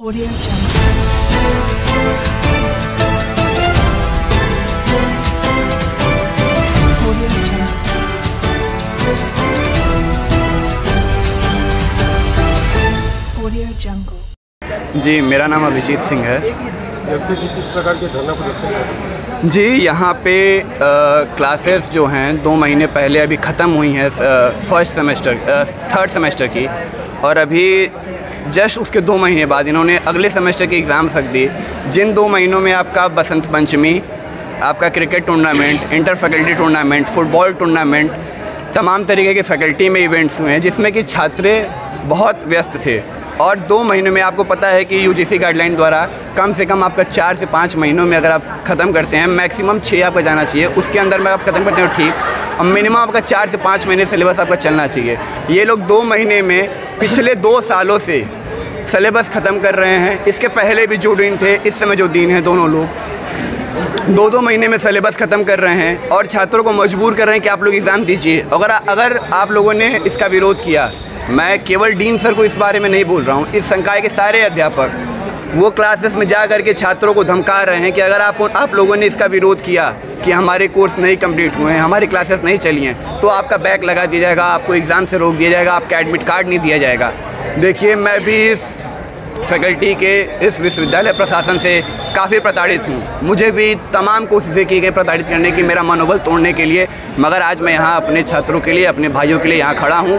Audio Jungle. Audio Jungle. Audio Jungle. जी, मेरा नाम अभिजीत सिंह है। किस प्रकार के धरना प्रदर्शन है? जी, यहाँ पे क्लासेस जो हैं 2 महीने पहले अभी ख़त्म हुई हैं, थर्ड सेमेस्टर की, और अभी जस्ट उसके 2 महीने बाद इन्होंने अगले सेमेस्टर की एग्ज़ाम्स रख दी। जिन 2 महीनों में आपका बसंत पंचमी, आपका cricket tournament, inter faculty tournament, football tournament, तमाम तरीके के फैकल्टी में इवेंट्स हुए हैं जिसमें कि छात्र बहुत व्यस्त थे। और 2 महीनों में आपको पता है कि यूजीसी गाइडलाइन द्वारा कम से कम आपका 4 से 5 महीनों में अगर आप ख़त्म करते हैं, मैक्सिमम 6 आपका जाना चाहिए, उसके अंदर में आप ख़त्म करते हो ठीक, और मिनिमम आपका 4 से 5 महीने सिलेबस आपका चलना चाहिए। ये लोग 2 महीने में पिछले 2 सालों से सिलेबस ख़त्म कर रहे हैं। इसके पहले भी जो दिन थे, इस समय जो दिन हैं, दोनों लोग 2-2 महीने में सिलेबस ख़त्म कर रहे हैं और छात्रों को मजबूर कर रहे हैं कि आप लोग एग्ज़ाम दीजिए। अगर आप लोगों ने इसका विरोध किया, मैं केवल डीन सर को इस बारे में नहीं बोल रहा हूँ, इस संकाय के सारे अध्यापक वो क्लासेस में जा कर के छात्रों को धमका रहे हैं कि अगर आप लोगों ने इसका विरोध किया कि हमारे कोर्स नहीं कंप्लीट हुए हैं, हमारी क्लासेस नहीं चली हैं, तो आपका बैक लगा दिया जाएगा, आपको एग्ज़ाम से रोक दिया जाएगा, आपका एडमिट कार्ड नहीं दिया जाएगा। देखिए, मैं भी इस फैकल्टी के, इस विश्वविद्यालय प्रशासन से काफ़ी प्रताड़ित हूँ। मुझे भी तमाम कोशिशें की गई प्रताड़ित करने की, मेरा मनोबल तोड़ने के लिए, मगर आज मैं यहाँ अपने छात्रों के लिए, अपने भाइयों के लिए यहाँ खड़ा हूँ।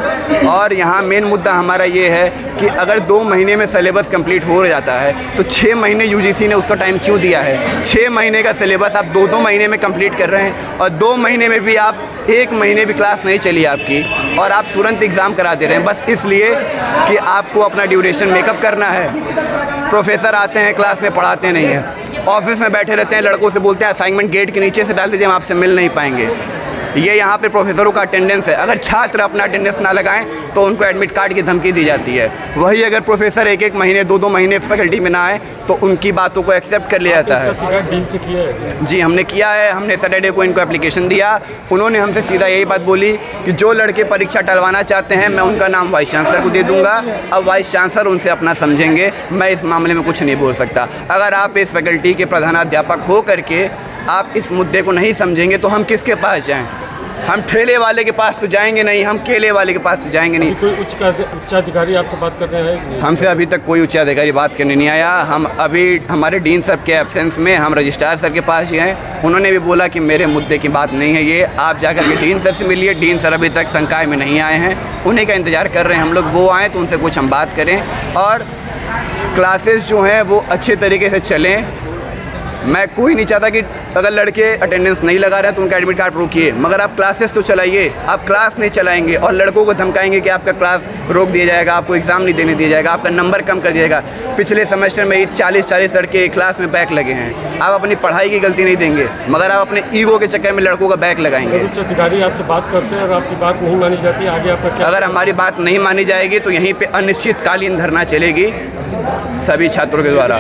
और यहाँ मेन मुद्दा हमारा ये है कि अगर 2 महीने में सिलेबस कंप्लीट हो जाता है तो 6 महीने यूजीसी ने उसका टाइम क्यों दिया है? 6 महीने का सिलेबस आप 2-2 महीने में कंप्लीट कर रहे हैं, और 2 महीने में भी आप 1 महीने भी क्लास नहीं चली आपकी, और आप तुरंत एग्ज़ाम करा दे रहे हैं बस इसलिए कि आपको अपना ड्यूरेशन मेकअप करना है। प्रोफेसर आते हैं, क्लास में पढ़ाते नहीं हैं, ऑफिस में बैठे रहते हैं, लड़कों से बोलते हैं असाइनमेंट गेट के नीचे से डाल दीजिए, हम आपसे मिल नहीं पाएंगे। ये यहाँ पे प्रोफेसरों का अटेंडेंस है। अगर छात्र अपना अटेंडेंस ना लगाएं तो उनको एडमिट कार्ड की धमकी दी जाती है। वही अगर प्रोफेसर 1-1 महीने, 2-2 महीने फैकल्टी में ना आए तो उनकी बातों को एक्सेप्ट कर लिया जाता है। डीन से किया है? जी, हमने किया है। हमने सैटरडे को इनको एप्लीकेशन दिया। उन्होंने हमसे सीधा यही बात बोली कि जो लड़के परीक्षा टलवाना चाहते हैं, मैं उनका नाम वाइस चांसलर को दे दूंगा। अब वाइस चांसलर उनसे अपना समझेंगे, मैं इस मामले में कुछ नहीं बोल सकता। अगर आप इस फैकल्टी के प्रधानाध्यापक हो करके आप इस मुद्दे को नहीं समझेंगे तो हम किसके पास जाएं? हम ठेले वाले के पास तो जाएंगे नहीं, हम केले वाले के पास तो जाएंगे नहीं। कोई उच्चाधिकारी आपसे बात कर रहे हैं? हमसे अभी तक कोई उच्चाधिकारी बात करने नहीं आया। हम अभी हमारे डीन साहब के एब्सेंस में हम रजिस्ट्रार सर के पास गए, उन्होंने भी बोला कि मेरे मुद्दे की बात नहीं है ये, आप जाकर के डीन सर से मिलिए। डीन सर अभी तक संकाय में नहीं आए हैं, उन्हीं का इंतज़ार कर रहे हैं हम लोग। वो आएँ तो उनसे कुछ हम बात करें और क्लासेस जो हैं वो अच्छे तरीके से चलें। मैं कोई नहीं चाहता कि अगर लड़के अटेंडेंस नहीं लगा रहे हैं तो उनका एडमिट कार्ड रोकिए, मगर आप क्लासेस तो चलाइए। आप क्लास नहीं चलाएंगे और लड़कों को धमकाएंगे कि आपका क्लास रोक दिया जाएगा, आपको एग्ज़ाम नहीं देने दिया जाएगा, आपका नंबर कम कर दिया जाएगा। पिछले सेमेस्टर में 40-40 लड़के क्लास में बैक लगे हैं। आप अपनी पढ़ाई की गलती नहीं देंगे, मगर आप अपने ईगो के चक्कर में लड़कों का बैक लगाएंगे। उच्चाधिकारी आपसे बात करते हैं और आपकी बात नहीं मानी जाती, आगे आपका क्या? अगर हमारी बात नहीं मानी जाएगी तो यहीं पर अनिश्चितकालीन धरना चलेगी सभी छात्रों के द्वारा।